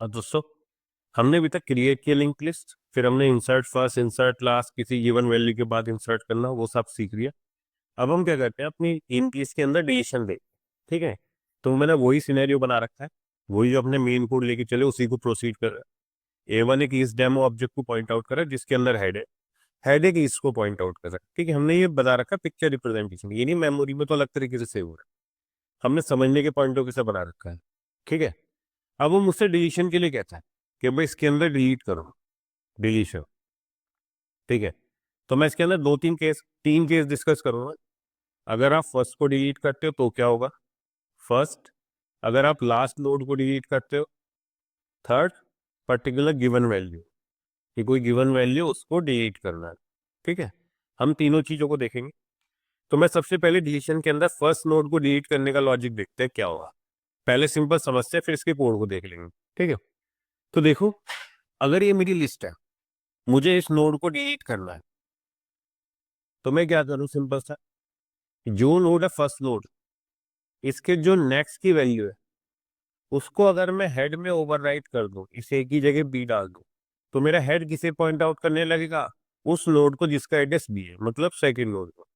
दोस्तों, हमने अभी तक क्रिएट किया लिंक लिस्ट, फिर हमने इंसर्ट फर्स्ट इंसर्ट लास्ट किसी गिवन वैल्यू के बाद इंसर्ट करना वो सब सीख लिया। अब हम क्या करते हैं, अपनी लिंक लिस्ट के अंदर डिलीशन दे। ठीक है, तो मैंने वही सिनेरियो बना रखा है, वही जो अपने मेन कोड लेके चले उसी को प्रोसीड कर रहा है। A1 एक इस डेमो ऑब्जेक्ट को पॉइंट आउट कर रहा है जिसके अंदर हेड है, हेड एक इसको पॉइंट आउट कर रहा है। ठीक है, हमने ये बता रखा है पिक्चर रिप्रेजेंटेशन, ये नहीं मेमोरी में तो अलग तरीके से सेव हो रहा है, हमने समझने के पॉइंट ऑफ व्यू से बना रखा है। ठीक है, अब वो मुझसे डिलीशन के लिए कहता है कि भाई इसके अंदर डिलीट करो, डिलीशन। ठीक है, तो मैं इसके अंदर तीन केस डिस्कस करूंगा। अगर आप फर्स्ट को डिलीट करते हो तो क्या होगा, फर्स्ट। अगर आप लास्ट नोड को डिलीट करते हो, थर्ड। पर्टिकुलर गिवन वैल्यू, कि कोई गिवन वैल्यू उसको डिलीट करना है। ठीक है, हम तीनों चीजों को देखेंगे। तो मैं सबसे पहले डिलीशन के अंदर फर्स्ट नोड को डिलीट करने का लॉजिक देखते हैं क्या होगा। पहले सिंपल समझते हैं, फिर इसके कोड को देख लेंगे। ठीक है, तो देखो, अगर ये मेरी लिस्ट है, मुझे इस नोड को डिलीट करना है, तो मैं क्या करूं, सिंपल सा, जो नोड है फर्स्ट नोड, इसके जो नेक्स्ट की वैल्यू है उसको अगर मैं हेड में ओवरराइट कर दूं, इसे एक ही जगह बी डाल दूं, तो मेरा हेड किसे पॉइंट आउट करने लगेगा, उस नोड को जिसका एड्रेस बी है, मतलब सेकंड नोड को।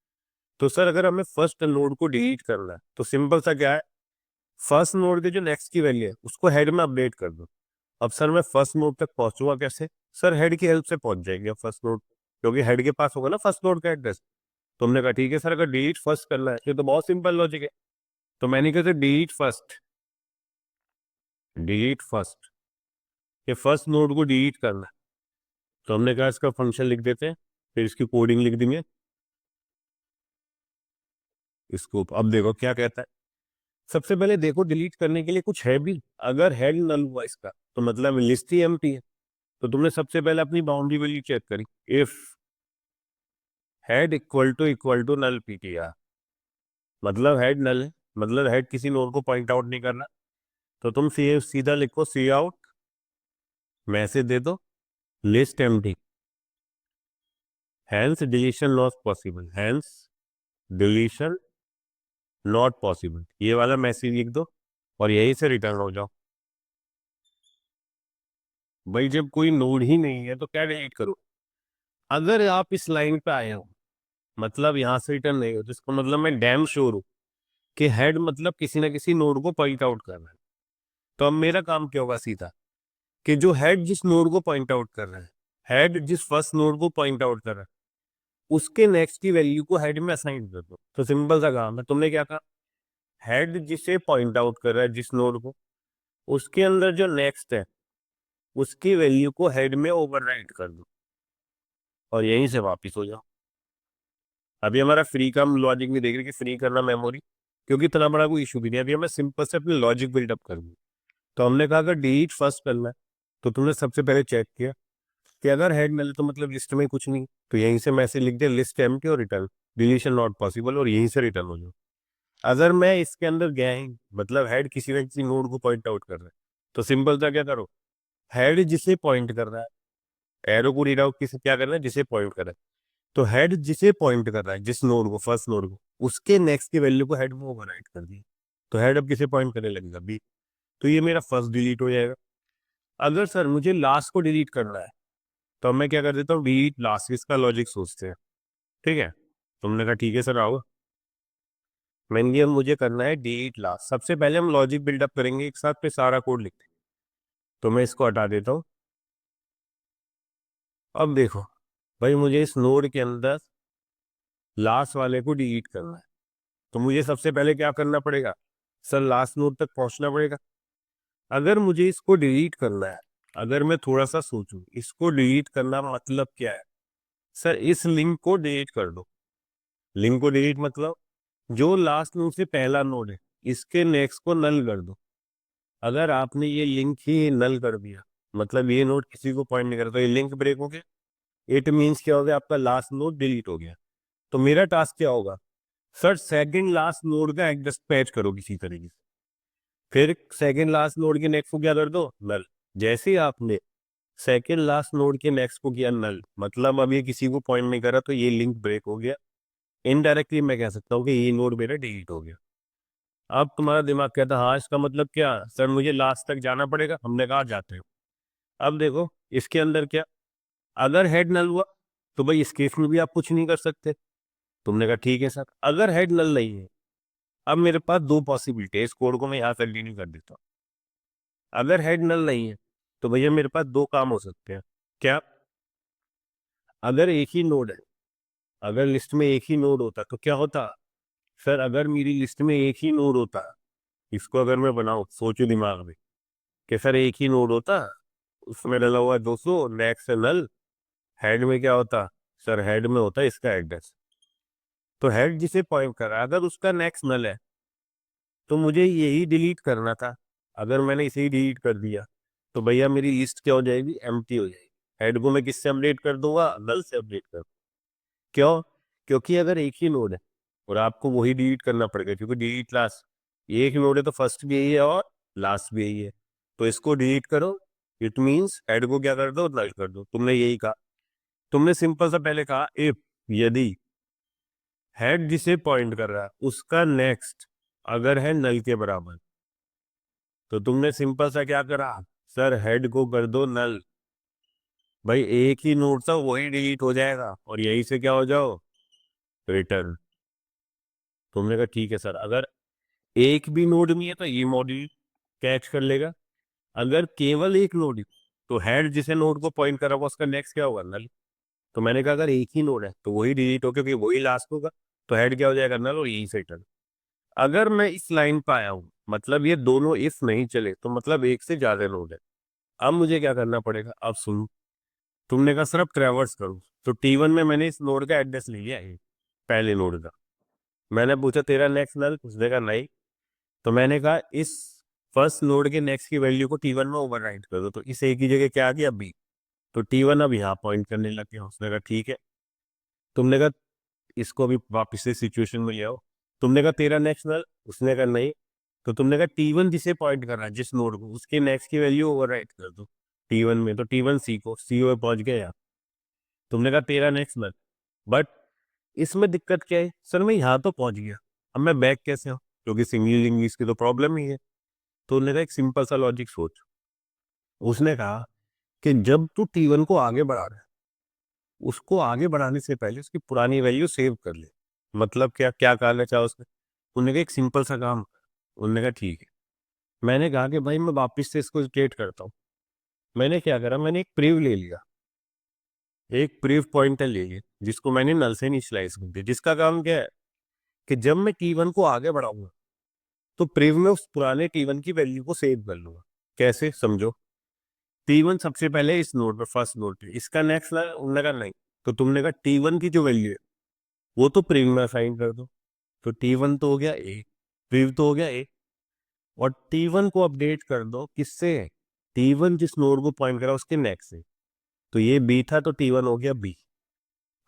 तो सर अगर हमें फर्स्ट नोड को डिलीट करना है तो सिंपल सा क्या है, फर्स्ट नोड के जो नेक्स्ट की वैल्यू है उसको हेड में अपडेट कर दो। अब सर मैं फर्स्ट नोड तक पहुंचूंगा कैसे, सर हेड की हेल्प से पहुंच जाएंगे अब फर्स्ट नोड, क्योंकि हेड के पास होगा ना फर्स्ट नोड का एड्रेस। तो हमने कहा ठीक है सर, अगर डिलीट फर्स्ट करना है, ये तो बहुत सिंपल लॉजिक है। तो मैंने कहा डिलीट फर्स्ट, डिलीट फर्स्ट, ये फर्स्ट नोड को डिलीट करना है। तो हमने कहा इसका फंक्शन लिख देते हैं, फिर इसकी कोडिंग लिख देंगे इसको। अब देखो क्या कहता है, सबसे पहले देखो डिलीट करने के लिए कुछ है भी। अगर हेड नल हुआ इसका तो मतलब लिस्ट ही एम्प्टी है। तो तुमने सबसे पहले अपनी बाउंड्री वैल्यू चेक करी, if head equal to null PTR, मतलब हेड नल है, मतलब हेड किसी नोड को पॉइंट आउट नहीं करना। तो तुम सीधा लिखो सी आउट, मैसेज दे दो list empty, hence deletion not possible, hence deletion not possible, ये वाला मैसेज लिख दो और यहीं से रिटर्न हो जाओ। भाई जब कोई नोड ही नहीं है तो क्या डिलीट करो। अगर आप इस लाइन पे आए हो, मतलब यहां से रिटर्न नहीं हो, तो इसका मतलब मैं डैम श्योर हूं कि हेड मतलब किसी ना किसी नोड को पॉइंट आउट कर रहा है। तो अब मेरा काम क्या होगा सीधा, कि जो हेड जिस नोड को पॉइंट आउट कर रहा है, हेड जिस फर्स्ट नोड को पॉइंट आउट कर रहा है, उसके नेक्स्ट की वैल्यू को हेड में असाइन कर दो। तो सिंपल सा काम है, तुमने क्या कहा, हेड जिसे पॉइंट आउट कर रहा है जिस नोड को, उसके अंदर जो नेक्स्ट है उसकी वैल्यू को हेड में ओवरराइट कर दो और यहीं से वापिस हो जाओ। अभी हमारा फ्री का लॉजिक भी देख रहे कि फ्री करना मेमोरी, क्योंकि इतना बड़ा कोई इशू भी नहीं, अभी हमें सिंपल से अपनी लॉजिक बिल्डअप करनी है। तो हमने कहा अगर डिलीट फर्स्ट करना है, तो तुमने सबसे पहले चेक किया कि अगर हेड मिले तो मतलब लिस्ट में कुछ नहीं, तो यहीं से मैसेज लिख दिया लिस्ट एम्प्टी और रिटर्न डिलीशन नॉट पॉसिबल, और यहीं से रिटर्न हो जाओ। अगर मैं इसके अंदर गया ही, मतलब हेड किसी ना किसी नोड को पॉइंट आउट कर रहा है, तो सिंपल था क्या करो, हेड जिसे पॉइंट कर रहा है, एरो को रीड आउट किसे क्या करना है, जिसे पॉइंट कर रहा है। तो हेड जिसे पॉइंट कर रहा है जिस नोड को, फर्स्ट नोड को, उसके नेक्स्ट की वैल्यू को हेड में ओवरराइट कर दी। तो हेड अब किसे पॉइंट करने लगेगा, बी। तो ये मेरा फर्स्ट डिलीट हो जाएगा। अगर सर मुझे लास्ट को डिलीट करना है, तो मैं क्या कर देता हूँ, डिलीट लास्ट, इसका लॉजिक सोचते हैं। ठीक है, तुमने कहा ठीक है सर आओ। मैंने कहा मुझे करना है डिलीट लास्ट, सबसे पहले हम लॉजिक बिल्डअप करेंगे एक साथ, पे सारा कोड लिखते हैं। तो मैं इसको हटा देता हूँ। अब देखो भाई, मुझे इस नोड के अंदर लास्ट वाले को डिलीट करना है, तो मुझे सबसे पहले क्या करना पड़ेगा, सर लास्ट नोड तक पहुंचना पड़ेगा। अगर मुझे इसको डिलीट करना है, अगर मैं थोड़ा सा सोचूं, इसको डिलीट करना मतलब क्या है, सर इस लिंक को डिलीट कर दो। लिंक को डिलीट मतलब जो लास्ट नोड से पहला नोड है इसके नेक्स्ट को नल कर दो। अगर आपने ये लिंक ही नल कर दिया, मतलब ये नोड किसी को पॉइंट नहीं करता, तो ये लिंक ब्रेक हो गया। इट मीन्स क्या हो गया, आपका लास्ट नोड डिलीट हो गया। तो मेरा टास्क क्या होगा, सर सेकंड लास्ट नोड का एड्रेस पैच करो किसी तरीके से, फिर सेकंड लास्ट नोड के नेक्स्ट को क्या कर दो, नल। जैसे ही आपने सेकंड लास्ट नोड के नेक्स्ट को किया नल, मतलब अब ये किसी को पॉइंट नहीं करा, तो ये लिंक ब्रेक हो गया। इनडायरेक्टली मैं कह सकता हूँ कि ये नोड मेरा डिलीट हो गया। अब तुम्हारा दिमाग कहता हाँ इसका मतलब क्या सर, मुझे लास्ट तक जाना पड़ेगा। हमने कहा जाते हो। अब देखो इसके अंदर क्या, अगर हेड नल हुआ तो भाई इस केस में भी आप कुछ नहीं कर सकते। तुमने कहा ठीक है सर। अगर हेड नल नहीं है, अब मेरे पास दो पॉसिबिलिटी है, इस कोड को मैं यहाँ कंटिन्यू कर देता हूँ। अगर हेड नल नहीं है तो भैया मेरे पास दो काम हो सकते हैं। क्या? अगर एक ही नोड है, अगर लिस्ट में एक ही नोड होता तो क्या होता? सर अगर मेरी लिस्ट में एक ही नोड होता, इसको अगर मैं बनाऊं, सोचो दिमाग में कि सर एक ही नोड होता, उसमें डला हुआ 200, नेक्स्ट है नल, हेड में क्या होता? सर हेड में होता इसका एड्रेस। तो हेड जिसे पॉइंट कर रहा है, अगर उसका नेक्स्ट नल है तो मुझे यही डिलीट करना था। अगर मैंने इसे ही डिलीट कर दिया तो भैया मेरी लिस्ट क्या हो जाएगी? एम्प्टी हो जाएगी। हेड को मैं किससे अपडेट कर दूंगा? नल से अपडेट कर। क्यों? क्योंकि अगर एक ही नोड है और आपको वही डिलीट करना पड़ेगा, क्योंकि डिलीट लास्ट, एक नोड है तो फर्स्ट भी यही है और लास्ट भी यही है, तो इसको डिलीट करो। इट मीन्स हेड को क्या कर दो? नल कर दो। तुमने यही कहा। तुमने सिंपल सा पहले कहा इफ, यदि हेड जिसे पॉइंट कर रहा है उसका नेक्स्ट अगर है नल के बराबर, तो तुमने सिंपल सा क्या करा? सर हेड को कर दो नल। भाई एक ही नोड था, वही डिलीट हो जाएगा और यही से क्या हो जाओ? रिटर्न। तुमने कहा ठीक है सर। अगर एक भी नोड नहीं है तो ये मॉड्यूल कैच कर लेगा। अगर केवल एक नोड है तो हेड जिसे नोड को पॉइंट करा हुआ उसका नेक्स्ट क्या होगा? नल। तो मैंने कहा अगर एक ही नोड है तो वही डिलीट हो, क्योंकि वही लास्ट होगा, तो हेड क्या हो जाएगा? नल, और यही से रिटर्न। अगर मैं इस लाइन पर आया हूं, मतलब ये दोनों इफ नहीं चले, तो मतलब एक से ज्यादा नोड है। अब मुझे क्या करना पड़ेगा? अब सुनो। तुमने कहा सर अब ट्रैवर्स करूं, तो T1 में मैंने इस नोड का एड्रेस ले लिया है, पहले नोड का। मैंने पूछा तेरा नेक्स्ट नल, उसने कहा नहीं। तो मैंने कहा इस फर्स्ट नोड के नेक्स्ट की वैल्यू को T1 में ओवरराइट कर दो, तो इस ए की जगह क्या आ गया? बी। तो T1 अब यहाँ पॉइंट करने लग गया। उसने कहा ठीक है। तुमने कहा इसको अभी वापिस से सिचुएशन में ले आओ। तुमने कहा तेरा नेक्स्ट नल, उसने कहा नहीं। तो तुमने कहा T1 जिसे पॉइंट कर रहा है, जिस नोड को, उसके नेक्स्ट की वैल्यू ओवरराइट कर दो T1 में। तो T1 सी को, सी में पहुंच गया। तुमने कहा तेरा नेक्स्ट नल, बट इसमें दिक्कत क्या है? सर मैं यहाँ तो पहुंच गया, अब मैं बैक कैसे हूँ? क्योंकि सिंगल इंग्लिश की तो प्रॉब्लम ही है। तो उन्होंने कहा एक सिंपल सा लॉजिक सोच। उसने कहा कि जब तू T1 को आगे बढ़ा रहा है, उसको आगे बढ़ाने से पहले उसकी पुरानी वैल्यू सेव कर ले। मतलब क्या क्या कहना चाहा उसने? उन्होंने कहा एक सिंपल सा काम। उन्होंने कहा ठीक है। मैंने कहा कि भाई मैं वापिस से इसको स्टेट करता हूँ। मैंने क्या करा? मैंने एक प्रीव ले लिया, एक प्रीव पॉइंटर ले लिया, जिसको मैंने नल से इनिशियलाइज कर दिया, जिसका काम क्या है कि जब मैं T1 को आगे बढ़ाऊंगा तो प्रीव में उस पुराने T1 की वैल्यू को सेव कर लूंगा। कैसे? समझो। T1 सबसे पहले इस नोड पे, फर्स्ट नोड पे, इसका नेक्स्ट उन्होंने कहा नहीं। तो तुमने कहा T1 की जो वैल्यू है वो तो प्रीव में असाइन कर दो। तो T1 तो हो गया ए, प्रीव तो हो गया ए, और T1 को अपडेट कर दो किससे? T1 जिस नोड को पॉइंट करा उसके नेक्स्ट से। तो ये बी था तो T1 हो गया बी।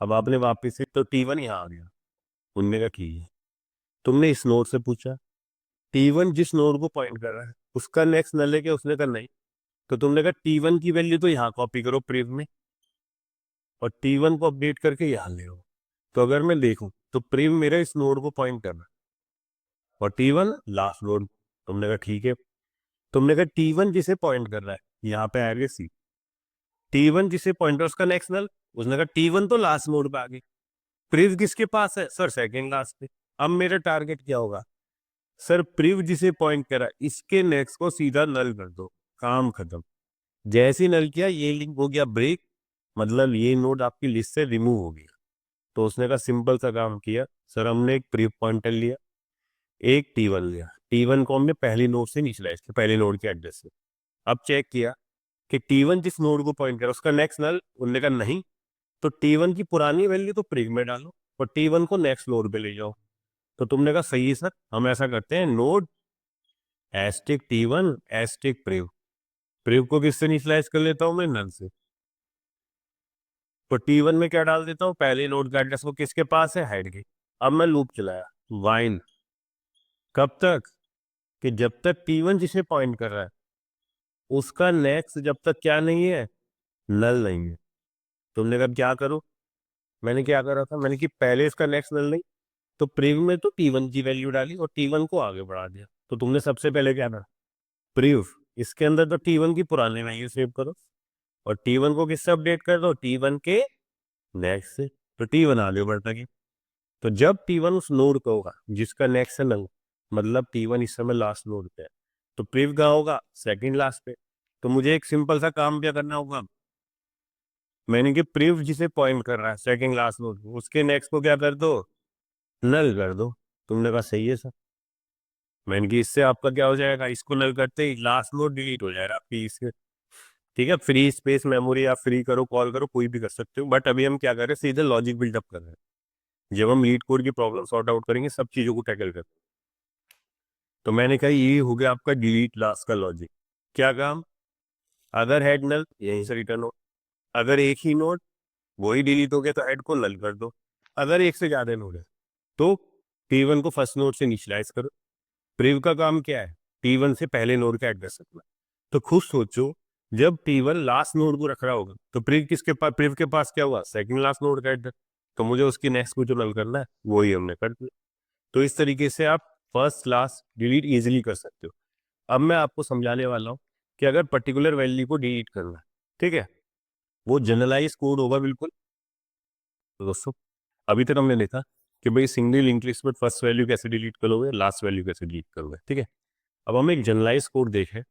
अब आपने वापिस से तो T1 यहाँ आ गया। उनने का की है। तुमने इस नोड से पूछा, T1 जिस नोड को पॉइंट कर रहा है उसका नेक्स्ट नल है क्या? उसने कहा नहीं। तो तुमने कहा T1 की वैल्यू तो यहाँ कॉपी करो प्रीव में, और T1 को अपडेट करके यहाँ ले आओ। तो अगर मैं देखूं तो प्रीव मेरा इस नोड को पॉइंट कर रहा है और T1 लास्ट नोड। तुमने कहा ठीक है। तुमने कहा T1 जिसे पॉइंट कर रहा है, यहाँ पे आएगा सी। T1 जिसे पॉइंट कर उसका नेक्स्ट नल, उसने कहा T1 तो लास्ट नोड पे आ गई। प्रीव किसके पास है? सर सेकेंड लास्ट पे। अब मेरा टारगेट क्या होगा? सर प्रीव जिसे पॉइंट करा इसके नेक्स्ट को सीधा नल कर दो, काम खत्म। जैसे ही नल किया ये लिंक हो गया ब्रेक, मतलब ये नोड आपकी लिस्ट से रिमूव हो गया। तो उसने कहा सिंपल सा काम किया। सर हमने एक प्रीव पॉइंटर लिया, एक T1 लिया। T1 को हमने पहली नोड से इनिशियलाइज किया, पहले नोड के एड्रेस से। अब चेक किया कि T1 जिस नोड को पॉइंट करा उसका नेक्स्ट नल, उन्होंने कहा नहीं। तो T1 की पुरानी वैल्यू तो प्रीव में डालो और T1 को नेक्स्ट नोड पे ले जाओ। तो तुमने कहा सही है सर, हम ऐसा करते हैं, node asterisk T1 asterisk prev. Prev को किससे इनिशियलाइज कर लेता हूं मैं? नल से। तो T1 में क्या डाल देता हूँ? पहले नोड का एड्रेस को किसके पास है? हेड के। अब मैं लूप चलाया, वाइन। कब तक? कि जब तक T1 जिसे पॉइंट कर रहा है उसका नेक्स्ट जब तक क्या नहीं है? नल नहीं है। तुमने कहा क्या करो? मैंने क्या करा था? मैंने कि पहले इसका नेक्स्ट नल नहीं, तो प्रिव में तो T1 की वैल्यू डाली और T1 को आगे बढ़ा दिया। तो तुमने सबसे पहले क्या करा, प्रिव इसके अंदर तो T1 की पुराने वैल्यू सेव करो और T1 को किससे अपडेट कर दो, T1 के नेक्स्ट से। तो T1 आगे बढ़ता गया। तो जब T1 उस नोड का होगा जिसका नेक्स्ट है नंग, मतलब T1 इस समय लास्ट नोड पे है, तो प्रिव कहाँ होगा, सेकंड लास्ट पे। तो मुझे एक सिंपल सा काम क्या करना होगा, मैंने कि प्रिव जिसे पॉइंट कर रहा है सेकंड लास्ट नोड, उसके नेक्स्ट को क्या कर दो, नल कर दो। तुमने कहा सही है सर। मैंने कि इससे आपका क्या हो जाएगा, इसको नल करते ही लास्ट नोड डिलीट हो जाएगा आपकी इसके। ठीक है, फ्री स्पेस मेमोरी आप फ्री करो, कॉल करो, कोई भी कर सकते हो, बट अभी हम क्या कर रहे हैं, सीधे लॉजिक बिल्डअप कर रहे हैं। जब हम लीड कोड की प्रॉब्लम सॉर्ट आउट करेंगे सब चीजों को टैकल कर। तो मैंने कहा ये हो गया आपका डिलीट लास्ट का लॉजिक। क्या काम, अगर हेड नल यहीं से रिटर्न हो, अगर एक ही नोड वही डिलीट हो गया तो हेड को नल कर दो, अगर एक से ज्यादा नोड है तो T1 को फर्स्ट नोड से इनिशियलाइज करो। प्रिव का काम क्या है, T1 से पहले नोड का एड्रेस रखना। तो खुद सोचो, जब T1 लास्ट नोड को रख रहा होगा तो प्रिव के पास क्या हुआ, सेकंड लास्ट नोड का एड्रेस। तो मुझे उसकी नेक्स्ट को जो नल करना है वही हमने कर दिया। तो इस तरीके से आप फर्स्ट लास्ट डिलीट इजिली कर सकते हो। अब मैं आपको समझाने वाला हूँ कि अगर पर्टिकुलर वैल्यू को डिलीट करना है, ठीक है, वो जनरलाइज कोड होगा बिल्कुल। तो दोस्तों अभी तक हमने देखा कि भाई सिंगल लिंक लिस्ट में फर्स्ट वैल्यू कैसे डिलीट करोगे, लास्ट वैल्यू कैसे डिलीट करोगे, ठीक है। अब हम एक जनरलाइज कोड देखें,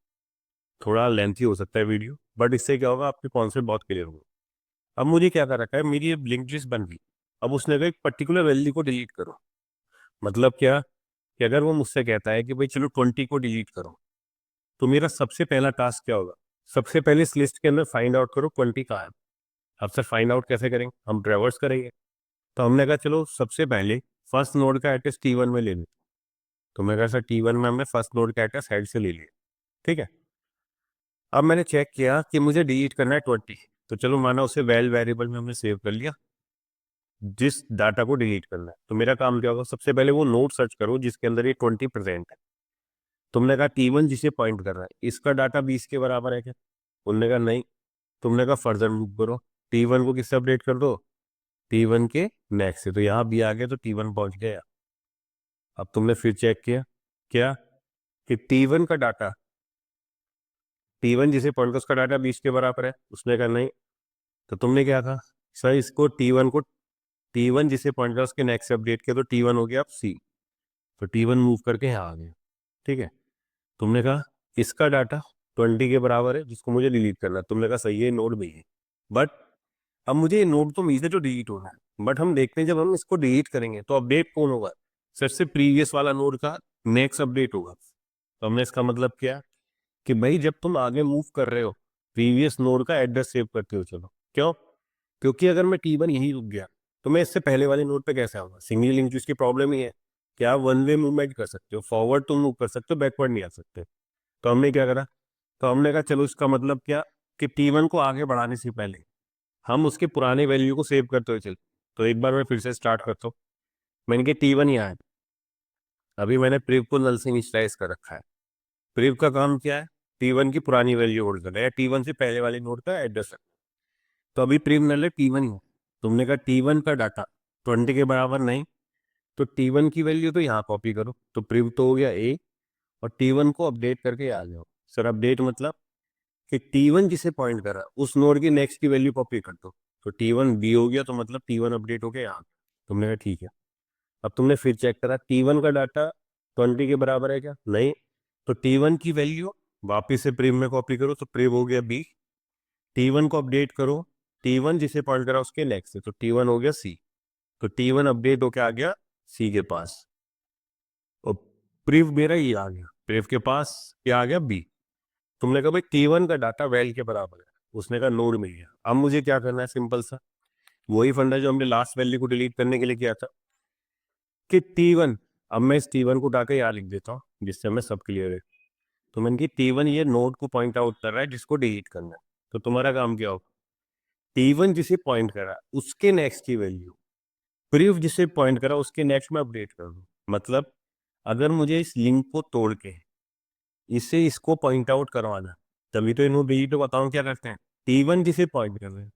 थोड़ा लेंथी हो सकता है वीडियो, बट इससे क्या होगा, आपके कॉन्सेप्ट बहुत क्लियर होगा। अब मुझे क्या कर रखा है, मेरी ये लिंक लिस्ट बन गई। अब उसने कहा एक पर्टिकुलर वैल्यू को डिलीट करो। मतलब क्या, कि अगर वो मुझसे कहता है कि भाई चलो 20 को डिलीट करो, तो मेरा सबसे पहला टास्क क्या होगा, सबसे पहले इस लिस्ट के अंदर फाइंड आउट करो 20 कहाँ है। अब सर फाइंड आउट कैसे करेंगे, हम ट्रेवर्स करेंगे। तो हमने कहा चलो सबसे पहले फर्स्ट नोड का एड्रेस T1 में ले लें। तो मैं कहा सर T1 में हमने फर्स्ट नोड का एड्रेस हेड से ले लिया, ठीक है। अब मैंने चेक किया कि मुझे डिलीट करना है 20। तो चलो माना उसे वेल वेरिएबल में हमने सेव कर लिया जिस डाटा को डिलीट करना है। तो मेरा काम क्या होगा, सबसे पहले वो नोड सर्च करो जिसके अंदर ये 20 प्रेजेंट है। तुमने कहा T1 जिसे पॉइंट कर रहा है इसका डाटा 20 के बराबर है क्या, उनने कहा नहीं। तुमने कहा फर्दर मूव करो, T1 को किससे अपडेट कर दो, T1 के नेक्स्ट से। तो यहाँ भी आ गया तो T1 पहुंच गया। अब तुमने फिर चेक किया क्या, कि T1 का डाटा, T1 जिसे पॉइंट कर उसका डाटा 20 के बराबर है, उसने कहा नहीं। तो तुमने क्या कहा, सर इसको T1 जिसे पॉइंट कर उसके नेक्स्ट से अपडेट किया, तो T1 हो गया अब C। तो T1 मूव करके यहाँ आ गया, ठीक है। तुमने कहा इसका डाटा 20 के बराबर है जिसको मुझे डिलीट करना है। तुमने कहा सही है, नोड में है, बट अब मुझे ये नोड तो मिल से जो डिलीट होना है, बट हम देखते हैं जब हम इसको डिलीट करेंगे तो अपडेट कौन होगा, सबसे प्रीवियस वाला नोड का नेक्स्ट अपडेट होगा। तो हमने इसका मतलब क्या, कि भाई जब तुम आगे मूव कर रहे हो प्रीवियस नोड का एड्रेस सेव करते हो। चलो क्यों, क्योंकि अगर मैं T1 यहीं रुक गया तो मैं इससे पहले वाले नोड पे कैसे आऊंगा। सिंगल लिंक की प्रॉब्लम ही है कि आप वन वे मूवमेंट कर सकते हो, फॉरवर्ड तुम मूव कर सकते हो, बैकवर्ड नहीं आ सकते। तो हमने क्या करा, तो हमने कहा चलो इसका मतलब क्या, कि T1 को आगे बढ़ाने से पहले हम उसके पुराने वैल्यू को सेव करते हुए चल। तो एक बार मैं फिर से स्टार्ट करता हूँ। मैंने कि T1 यहाँ है, अभी मैंने प्रिव को नल से इनिशियलाइज कर रखा है। प्रिव का काम क्या है, T1 की पुरानी वैल्यू होल्ड करना है या T1 से पहले वाले नोड का एड्रेस रखना। तो अभी प्रिव नल है T1 ही है। तुमने कहा T1 का डाटा 20 के बराबर नहीं, तो T1 की वैल्यू तो यहाँ कॉपी करो। तो प्रिव तो हो गया A, और T1 को अपडेट करके आ जाओ। सर अपडेट मतलब कि T1 जिसे पॉइंट करा उस नोड की नेक्स्ट की वैल्यू कॉपी कर दो। तो T1 B हो गया, तो मतलब T1 अपडेट हो गया यहाँ। तुमने कहा ठीक है। अब तुमने फिर चेक करा T1 का डाटा 20 के बराबर है क्या, नहीं। तो T1 की वैल्यू वापिस से प्रिव में कॉपी करो, तो प्रिव हो गया B। T1 को अपडेट करो, T1 जिसे पॉइंट करा उसके नेक्स्ट से, तो T1 हो गया C। तो T1 अपडेट होके आ गया C के पास, और प्रिव मेरा ये आ गया, प्रिव के पास क्या आ गया B। तुमने कहा भाई T1 का डाटा वैल के बराबर है, उसने कहा नोड मिल गया। अब मुझे क्या करना है, सिंपल सा वही फंडा जो हमने लास्ट वैल्यू को डिलीट करने के लिए किया था, कि T1, अब मैं इस T1 को उठाकर यहाँ लिख देता हूँ जिससे हमें सब क्लियर है। तो मैंने कि T1 ये नोड को पॉइंट आउट कर रहा है जिसको डिलीट करना है। तो तुम्हारा काम क्या होगा, T1 जिसे पॉइंट करा उसके नेक्स्ट की वैल्यू प्रिव जिसे पॉइंट करा उसके नेक्स्ट में अपडेट कर दूं। मतलब अगर मुझे इस लिंक को तोड़ के इसे इसको पॉइंट आउट करवाना, तभी तो इन्होंने डिलीट बताऊं क्या करते हैं, T1 जिसे पॉइंट कर रहे हैं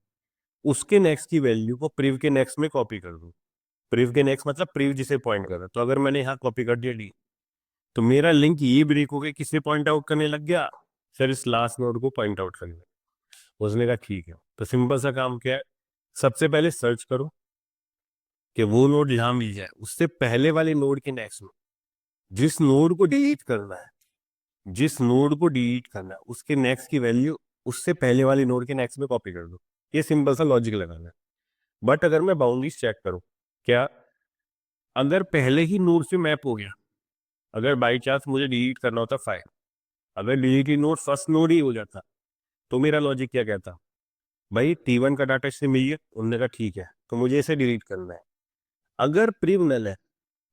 उसके नेक्स्ट की वैल्यू को प्रिव के नेक्स्ट में कॉपी कर दूं। प्रिव के नेक्स्ट मतलब प्रिव जिसे पॉइंट कर रहा है। तो अगर मैंने यहाँ कॉपी कर दिया डी, तो मेरा लिंक ये ब्रेक हो गया, किसे पॉइंट आउट करने लग गया सर, इस लास्ट नोड को पॉइंट आउट करने। उसने कहा ठीक है। तो सिंपल सा काम क्या है, सबसे पहले सर्च करो कि वो नोड जहां मिल जाए उससे पहले वाले नोड के नेक्स्ट में जिस नोड को डिलीट करना है, जिस नोड को डिलीट करना है उसके नेक्स्ट की वैल्यू उससे पहले वाले नोड के नेक्स्ट में कॉपी कर दो। ये सिंपल सा लॉजिक लगाना है। बट अगर मैं बाउंड्रीज चेक करूं, क्या अगर पहले ही नोड से मैप हो गया, अगर बाई चांस मुझे डिलीट करना होता फाइल, अगर डिलीटेड नोड फर्स्ट नोड ही हो जाता, तो मेरा लॉजिक क्या कहता, भाई T1 का डाटा इससे मिल गया, उन्होंने कहा ठीक है तो मुझे इसे डिलीट करना है। अगर प्रिव नल है,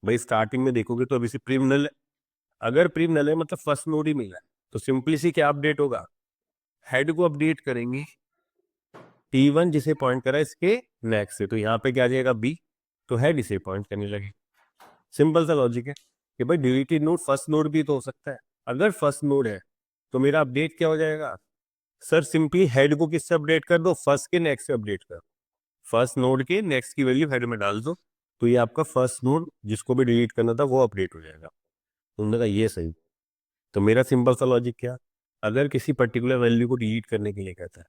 भाई स्टार्टिंग में देखोगे तो अभी से प्रिव नल है, अगर प्रिव नल है मतलब फर्स्ट नोड ही मिला है, तो सिंपली सी क्या अपडेट होगा, हेड को अपडेट करेंगे T1 जिसे पॉइंट करा इसके नेक्स्ट से, तो यहाँ पे क्या आ जाएगा बी, तो हेड इसे पॉइंट करने लगे। सिंपल सा लॉजिक है कि भाई डिलीटेड नोड फर्स्ट नोड भी तो हो सकता है। अगर फर्स्ट नोड है तो मेरा अपडेट क्या हो जाएगा सर, सिंपली हेड को किससे अपडेट कर दो, फर्स्ट के नेक्स्ट से अपडेट कर, फर्स्ट नोड के नेक्स्ट की वैल्यू हेड में डाल दो, तो ये आपका फर्स्ट नोड जिसको भी डिलीट करना था वो अपडेट हो जाएगा। उन्होंने कहा ये सही। तो मेरा सिंपल सा लॉजिक क्या, अगर किसी पर्टिकुलर वैल्यू को डिलीट करने के लिए कहता है,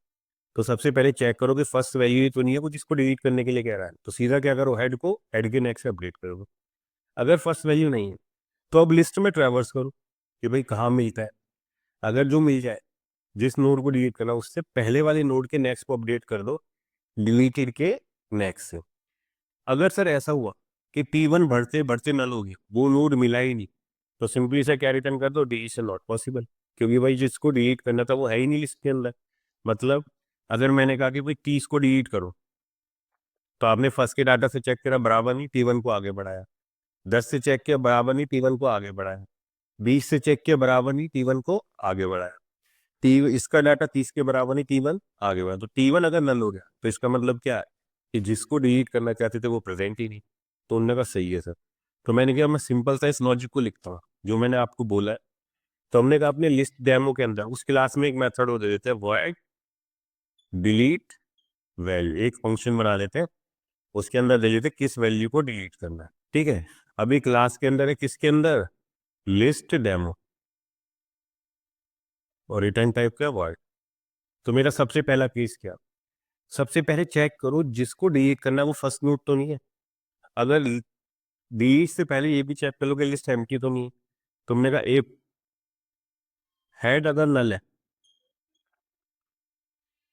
तो सबसे पहले चेक करो कि फर्स्ट वैल्यू ही तो नहीं है वो जिसको डिलीट करने के लिए कह रहा है, तो सीधा क्या करो, हेड को हेड के नेक्स्ट से अपडेट कर दो। अगर फर्स्ट वैल्यू नहीं है तो अब लिस्ट में ट्रैवर्स करो कि भाई कहाँ मिलता है, अगर जो मिल जाए जिस नोड को डिलीट करना उससे पहले वाले नोड के नेक्स्ट को अपडेट कर दो डिलीटेड के नेक्स्ट से। अगर सर ऐसा हुआ कि T1 बढ़ते बढ़ते नल हो गया, वो नोड मिला ही नहीं, तो सिंपली से क्या रिटर्न कर दो, डिलीशन नॉट पॉसिबल, क्योंकि भाई जिसको डिलीट करना था वो है ही नहीं लिस्ट के अंदर। मतलब अगर मैंने कहा कि भाई 30 को डिलीट करो, तो आपने फर्स्ट के डाटा से चेक करा बराबर नहीं, T1 को आगे बढ़ाया, 10 से चेक किया बराबर नहीं, T1 को आगे बढ़ाया, 20 से चेक किया बराबर नहीं, T1 को आगे बढ़ाया, टी इसका डाटा 30 के बराबर नहीं, T1 आगे बढ़ा, तो T1 अगर नल हो गया तो इसका मतलब क्या है कि जिसको डिलीट करना चाहते थे वो प्रेजेंट ही नहीं। तो उन्होंने कहा सही है सर। तो मैंने कहा मैं सिंपल सा इस लॉजिक को लिखता हूँ जो मैंने आपको बोला है। तो हमने कहा अपने लिस्ट डेमो के अंदर उस क्लास में एक मेथड वो दे देते हैं, वॉइड डिलीट वैल्यू, एक फंक्शन बना लेते हैं, उसके अंदर दे देते किस वैल्यू को डिलीट करना है। ठीक है, अभी क्लास के अंदर है, किसके अंदर, लिस्ट डेमो, और रिटर्न टाइप का वॉइड। तो मेरा सबसे पहला केस क्या, सबसे पहले चेक करो जिसको डिलीट करना है वो फर्स्ट नोड तो नहीं है। अगर डिलीट से पहले ये भी चेक कर लो कि लिस्ट एम्प्टी तो नहीं है। तुमने कहा ए हेड अगर नल है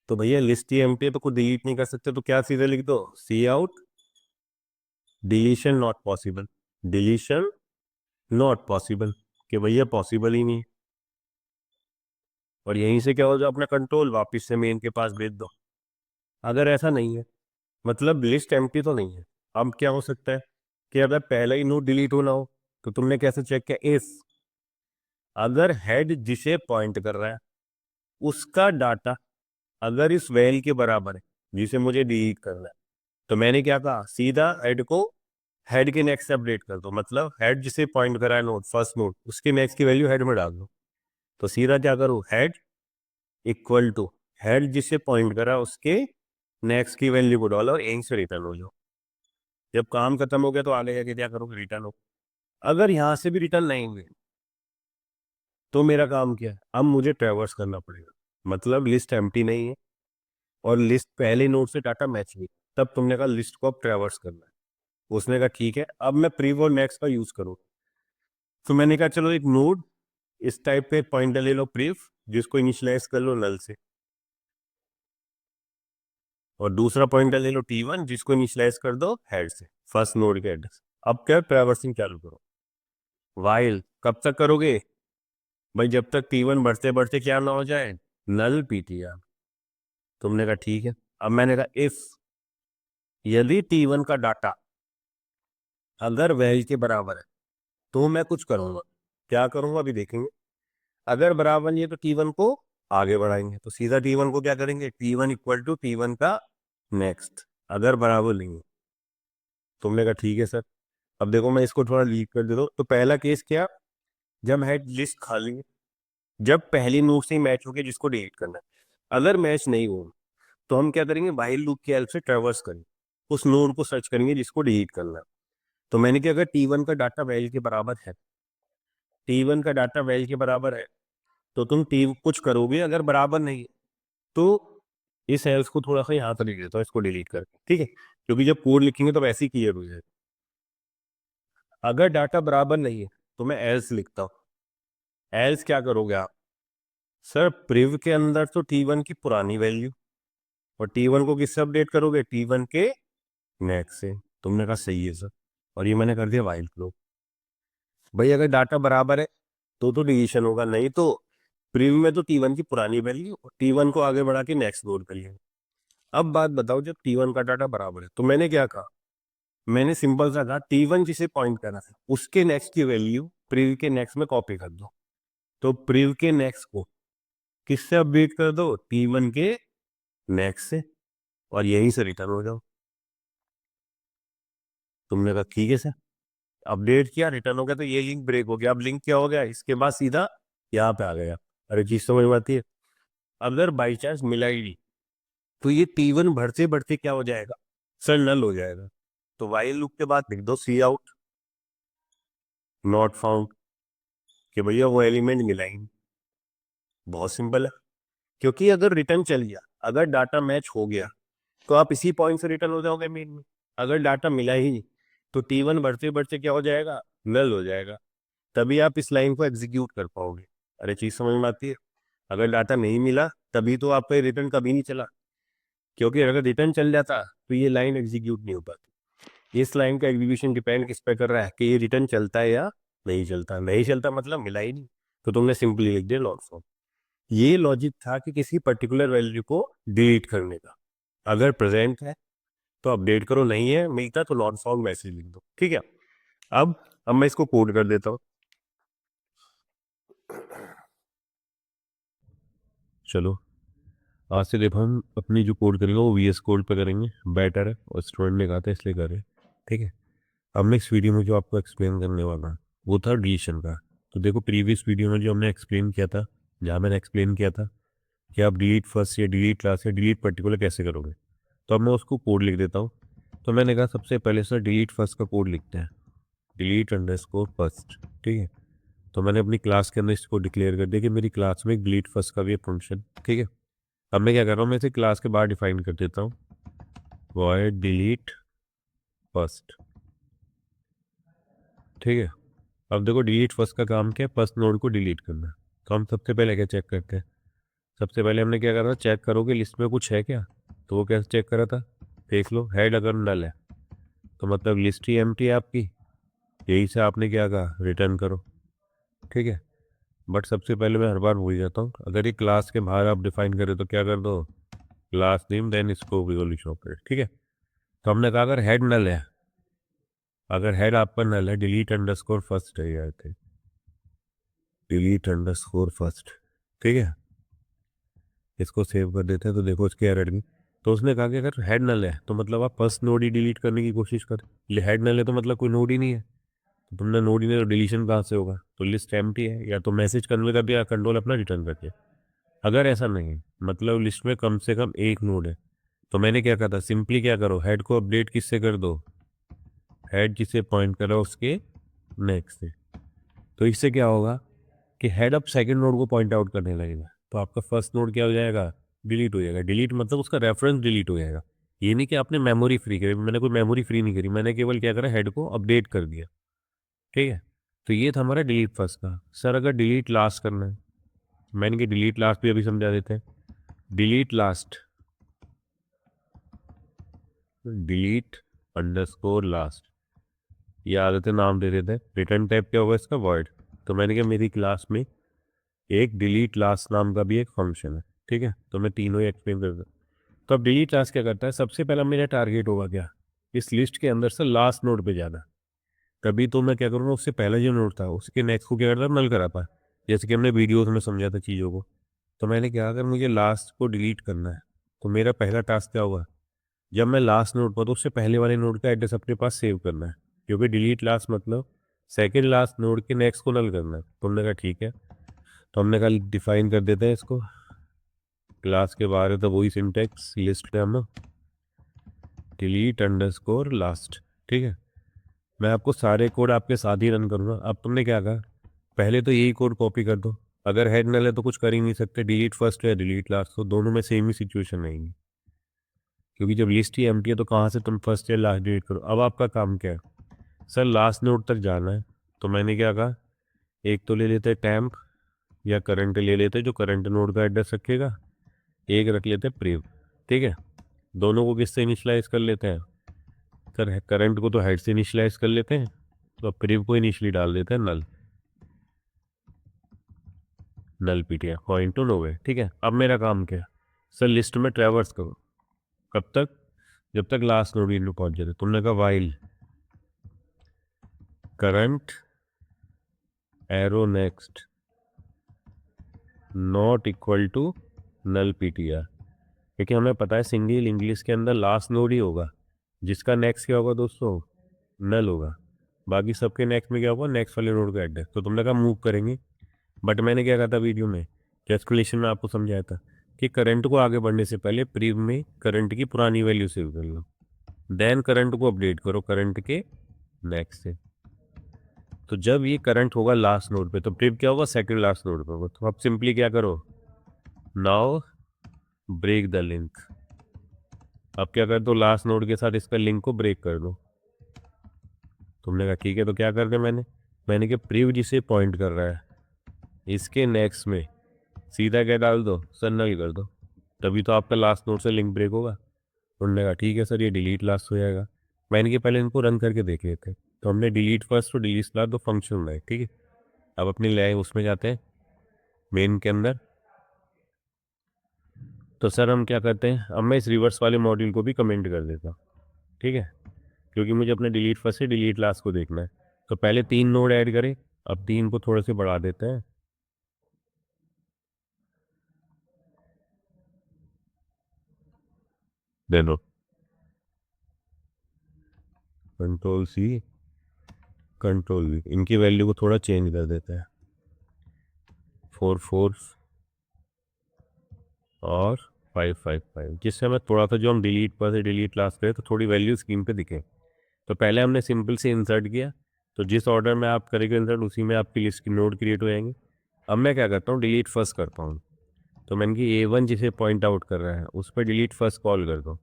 तो भैया लिस्ट ही एम्प्टी है तो कोई डिलीट नहीं कर सकते, तो क्या सीधे लिख दो, C out deletion not possible, deletion not possible, कि भैया पॉसिबल ही नहीं है। और यहीं से क्या हो जाए, अपना कंट्रोल वापस से मेन के पास भेज दो। अगर ऐसा नहीं है, मतलब लिस्ट एम्प्टी तो नहीं है, अब क्या हो सकता है कि अगर पहला ही नोड डिलीट होना हो, तो तुमने कैसे चेक किया, इफ अगर हेड जिसे पॉइंट कर रहा है उसका डाटा अगर इस वैल के बराबर है जिसे मुझे डिलीट करना है, तो मैंने क्या कहा, सीधा हेड को हेड के नेक्स्ट से अपडेट कर दो, मतलब हेड जिसे पॉइंट करा है नोड फर्स्ट नोड उसके नेक्स्ट की वैल्यू हेड में डाल दो। तो सीधा क्या करो, हेड इक्वल टू हेड जिसे पॉइंट करा उसके नेक्स्ट की वैल्यू को डालो और यहीं से रिटर्न हो जाओ। जब काम खत्म हो गया तो आगे जाके क्या करोगे, रिटर्न हो। अगर यहां से भी रिटर्न नहीं हुए तो मेरा काम क्या है, अब मुझे ट्रैवर्स करना पड़ेगा, मतलब लिस्ट एम्प्टी नहीं है और लिस्ट पहले नोड से डाटा मैच नहीं, तब तुमने कहा लिस्ट को अब ट्रैवर्स करना है। उसने कहा ठीक है, अब मैं प्रीव और नेक्स्ट का यूज करूँ। तो मैंने कहा चलो एक नोड इस टाइप पे पॉइंटर ले लो प्रीव, जिसको इनिशियलाइज कर लो नल से, और दूसरा पॉइंटर ले लो T1 जिसको इनिशियलाइज कर दो हेड से, फर्स्ट नोड के एड्रेस। अब क्या ट्रैवर्सिंग चालू करो, वाइल कब तक करोगे भाई, जब तक T1 बढ़ते बढ़ते क्या ना हो जाए, नल पीटीआर। तुमने कहा ठीक है। अब मैंने कहा इफ यदि T1 का डाटा अगर वैल के बराबर है तो मैं कुछ करूंगा, क्या करूंगा अभी देखेंगे। अगर बराबर नहीं है तो T1 को आगे बढ़ाएंगे, तो सीधा T1 को क्या करेंगे, T1 इक्वल टू T1 का नेक्स्ट, अगर बराबर नहीं है। तुमने कहा ठीक है सर। अब देखो मैं इसको थोड़ा लीक कर देता हूँ। तो पहला केस क्या, जब हेड लिस्ट खाली है, जब पहली नोड से ही मैच हो गया जिसको डिलीट करना है, अगर मैच नहीं हो तो हम क्या करेंगे, व्हाइल लूप की हेल्प से ट्रैवर्स करेंगे। उस नोड को सर्च करेंगे जिसको डिलीट करना है। तो मैंने क्या, अगर T1 का डाटा वैल के बराबर है, T1 का डाटा वैल के बराबर है, तो तुम टी कुछ करोगे, अगर बराबर नहीं है तो इस एल्स को थोड़ा सा यहाँ पर लिख देता हूँ, इसको डिलीट करके, ठीक है, क्योंकि जब कोड लिखेंगे तो वैसे ही क्लियर हो जाएगा। अगर डाटा बराबर नहीं है तो मैं एल्स लिखता हूँ। एल्स क्या करोगे आप, सर प्रिव के अंदर तो T1 की पुरानी वैल्यू, और T1 को किससे अपडेट करोगे, T1 के नेक्स्ट से। तुमने कहा सही है सर, और ये मैंने कर दिया वाइल फ्लो। भाई अगर डाटा बराबर है तो डिलीशन होगा, नहीं तो प्रीव्यू में तो T1 की पुरानी वैल्यू और T1 को आगे बढ़ा के नेक्स्ट लोड कर लिया। अब बात बताओ, जब T1 का डाटा बराबर है तो मैंने क्या कहा, मैंने सिंपल सा कहा T1 जिसे पॉइंट करना है उसके नेक्स्ट की वैल्यू प्रीव्यू के नेक्स्ट में कॉपी कर दो। तो प्रीव्यू के नेक्स्ट को किससे अपडेट कर दो, T1 के नेक्स्ट से, और यहीं से रिटर्न हो जाओ। तुमने कहा ठीक है सर, अपडेट किया, रिटर्न हो गया, तो ये लिंक ब्रेक हो गया। अब लिंक क्या हो गया, इसके बाद सीधा यहाँ पे आ गया। अरे चीज समझ में आती है। अगर बाई चांस मिला ही नहीं तो ये T1 बढ़ते बढ़ते क्या हो जाएगा, सर नल हो जाएगा। तो वाइल लूप के बाद लिख दो सी आउट नॉट फाउंड, कि भैया वो एलिमेंट मिला ही नहीं। बहुत सिंपल है, क्योंकि अगर रिटर्न चल गया, अगर डाटा मैच हो गया तो आप इसी पॉइंट से रिटर्न हो जाओगे मेन में। अगर डाटा मिला ही नहीं तो T1 बढ़ते बढ़ते क्या हो जाएगा, नल हो जाएगा। तभी आप इस लाइन को एग्जीक्यूट कर पाओगे। अरे चीज समझ में आती है। अगर डाटा नहीं मिला तभी तो आपका रिटर्न कभी नहीं चला, क्योंकि अगर रिटर्न चल जाता तो ये लाइन एग्जीक्यूट नहीं हो पाती। इस लाइन का एग्जीक्यूशन डिपेंड किस पे कर रहा है, कि ये रिटर्न चलता है या नहीं चलता। नहीं चलता मतलब मिला ही नहीं, तो तुमने सिंपली लिख दिया लॉग फॉर्म। ये लॉजिक था कि किसी पर्टिकुलर वैल्यू को डिलीट करने का। अगर प्रेजेंट है तो अपडेट करो, नहीं है मिलता तो लॉग फॉर्म मैसेज लिख दो, ठीक है। अब मैं इसको कोड कर देता हूँ। चलो आज से देखो, हम अपनी जो कोड करेंगे वो VS कोड पे करेंगे, बेटर है, और स्टूडेंट ने कहा था इसलिए कर रहे हैं, ठीक है। अब नेक्स्ट वीडियो में जो आपको एक्सप्लेन करने वाला वो था डिलीशन का। तो देखो प्रीवियस वीडियो में जो हमने एक्सप्लेन किया था, जहाँ मैंने एक्सप्लेन किया था कि आप डिलीट फर्स्ट या डिलीट क्लास या डिलीट पर्टिकुलर कैसे करोगे, तो अब मैं उसको कोड लिख देता हूँ। तो मैंने कहा सबसे पहले सर डिलीट फर्स्ट का कोड लिखते हैं, डिलीट अंडरस्कोर फर्स्ट, ठीक है। तो मैंने अपनी क्लास के अंदर इसको डिक्लेयर कर दिया कि मेरी क्लास में डिलीट फर्स्ट का भी एक फंक्शन, ठीक है। अब मैं क्या कर रहा हूँ, मैं इसे क्लास के बाहर डिफाइन कर देता हूँ, वॉइड डिलीट फर्स्ट, ठीक है। अब देखो डिलीट फर्स्ट का काम क्या है, फर्स्ट नोड को डिलीट करना है। तो हम सबसे पहले क्या चेक करते हैं, सबसे पहले हमने क्या करा, चेक करो कि लिस्ट में कुछ है क्या। तो वो कैसे चेक करा था, देख लो, हेड अगर नल है तो मतलब लिस्ट ही एम्प्टी है आपकी, यही से आपने क्या कहा, रिटर्न करो, ठीक है। बट सबसे पहले मैं हर बार भूल जाता हूँ, अगर ये क्लास के बाहर आप डिफाइन करें तो क्या कर दो, क्लास नेम देन इसको विजोल्यूशन ऑपरेट, ठीक है। तो हमने कहा अगर हेड नल है, अगर हेड आपका नल है, डिलीट अंडरस्कोर फर्स्ट है यार थे, डिलीट अंडरस्कोर फर्स्ट, ठीक है। इसको सेव कर देते हैं तो देखो इसके एरर भी। तो उसने कहा कि अगर हेड नल है तो मतलब आप फर्स्ट नोड ही डिलीट करने की कोशिश कर, हेड नल है तो मतलब कोई नोड ही नहीं है, तो तुमने नोड ही नहीं तो डिलीशन कहाँ से होगा, तो लिस्ट एम्प्टी है, या तो मैसेज कन्वे कर दिया, कंट्रोल अपना रिटर्न करके। अगर ऐसा नहीं है, मतलब लिस्ट में कम से कम एक नोड है, तो मैंने क्या कहा था, सिंपली क्या करो, हेड को अपडेट किससे कर दो, हेड जिसे पॉइंट करो उसके नेक्स्ट से। तो इससे क्या होगा कि हेड अब सेकंड नोड को पॉइंट आउट करने लगेगा, तो आपका फर्स्ट नोड क्या हो जाएगा, डिलीट हो जाएगा। डिलीट मतलब उसका रेफरेंस डिलीट हो जाएगा। ये नहीं कि आपने मेमोरी फ्री करी, मैंने कोई मेमोरी फ्री नहीं करी, मैंने केवल क्या करा, हेड को अपडेट कर दिया, ठीक है। तो ये था हमारा डिलीट फर्स्ट का। सर अगर डिलीट लास्ट करना है, मैंने कि डिलीट लास्ट भी अभी समझा देते हैं। Delete last, delete underscore last, ये आदतें नाम दे देते हैं। रिटर्न टाइप क्या होगा इसका, वॉइड। तो मैंने कहा मेरी क्लास में एक डिलीट लास्ट नाम का भी एक फंक्शन है, ठीक है। तो मैं तीनों ही एक्सप्लेन कर दूँ। तो अब डिलीट लास्ट क्या करता है, सबसे पहला मेरा टारगेट होगा क्या, इस लिस्ट के अंदर से लास्ट नोड पे जाना। तभी तो मैं क्या करूँगा, उससे पहले जो नोड था उसके नेक्स्ट को क्या करता, नल कराता, जैसे कि हमने वीडियोस में समझा था चीज़ों को। तो मैंने क्या, अगर मुझे लास्ट को डिलीट करना है तो मेरा पहला टास्क क्या होगा, जब मैं लास्ट नोड पर तो उससे पहले वाले नोड का एड्रेस अपने पास सेव करना है, क्योंकि डिलीट लास्ट मतलब सेकेंड लास्ट नोड के नेक्स्ट को नल करना है। तो हमने कहा ठीक है, तो हमने कल डिफाइन कर देते हैं इसको, क्लास के बाहर है तो वही सिंटेक्स लिस्ट है हम, डिलीट अंडरस्कोर लास्ट, ठीक है। मैं आपको सारे कोड आपके साथ ही रन करूँगा। अब तुमने क्या कहा, पहले तो यही कोड कॉपी कर दो, अगर हेड नल है तो कुछ कर ही नहीं सकते, डिलीट फर्स्ट या डिलीट लास्ट, तो दोनों में सेम ही सिचुएशन रहेगी, क्योंकि जब लिस्ट ही एम्प्टी है तो कहाँ से तुम फर्स्ट या लास्ट डिलीट करो। अब आपका काम क्या है, सर लास्ट नोड तक जाना है, तो मैंने क्या कहा, एक तो ले लेते टेम्प या करंट ले लेते जो करंट नोड का एड्रेस रखेगा, एक रख लेते प्रीव, ठीक है। दोनों को किससे इनिशलाइज कर लेते हैं, सर करंट को तो हेड से इनिशलाइज कर लेते हैं, तो प्रीव को इनिशली डाल देते हैं नल, नल पीटीआर पॉइंट टू नोवे, ठीक है। अब मेरा काम क्या है, सर लिस्ट में ट्रैवर्स करो, कब तक, जब तक लास्ट नोड इंटू पहुंच जाते। तुमने कहा while current arrow next not equal to null PTR, क्योंकि हमें पता है सिंगल इंग्लिश के अंदर लास्ट नोड ही होगा, जिसका नेक्स्ट क्या होगा दोस्तों, नल होगा, बाकी सबके नेक्स्ट में क्या होगा, नेक्स्ट वाले नोड का एड्रेस। तो तुमने कहा मूव करेंगे, बट मैंने क्या कहा था वीडियो में, कैलकुलेशन में आपको समझाया था कि करंट को आगे बढ़ने से पहले प्रीव में करंट की पुरानी वैल्यू सेव कर लो, देन करंट को अपडेट करो करंट के नेक्स्ट से। तो जब ये करंट होगा लास्ट नोड पे, तो प्रीव क्या होगा, सेकंड लास्ट नोड पे होगा। तो अब सिंपली क्या करो, नाउ ब्रेक द लिंक। अब क्या कर दो, लास्ट नोड के साथ इसका लिंक को ब्रेक कर दो। तुमने कहा ठीक है, तो क्या कर दिया मैंने कि प्रीव जिसे पॉइंट कर रहा है इसके नेक्स्ट में सीधा क्या डाल दो, सर नल कर दो, तभी तो आपका लास्ट नोड से लिंक ब्रेक होगा। उन्होंने कहा ठीक है सर, ये डिलीट लास्ट हो जाएगा। मैंने कि पहले इनको रन करके देख लेते हैं, तो हमने डिलीट फर्स्ट और डिलीट लास्ट दो फंक्शन बनाए, ठीक है। अब अपने ले उसमें जाते हैं मेन के अंदर, तो सर हम क्या करते हैं, अब मैं इस रिवर्स वाले मॉड्यूल को भी कमेंट कर देता हूँ, ठीक है, क्योंकि मुझे अपने डिलीट फर्स्ट से डिलीट लास्ट को देखना है। तो पहले 3 नोड ऐड करें, अब 3 को थोड़े से बढ़ा देते हैं, दे दो कंट्रोल सी कंट्रोल वी, इनकी वैल्यू को थोड़ा चेंज कर देते हैं, 4 4 और 5 5 5, जिससे हमें थोड़ा सा जो हम डिलीट पर से डिलीट लास्ट करें तो थोड़ी वैल्यू स्क्रीन पे दिखे। तो पहले हमने सिंपल से इंसर्ट किया, तो जिस ऑर्डर में आप करेंगे इंसर्ट उसी में आपकी लिस्ट की नोड क्रिएट हो जाएंगे। अब मैं क्या करता हूँ, डिलीट फर्स्ट करता हूँ, तो मैंने कि A1 जिसे पॉइंट आउट कर रहा है उस पर डिलीट फर्स्ट कॉल कर दो।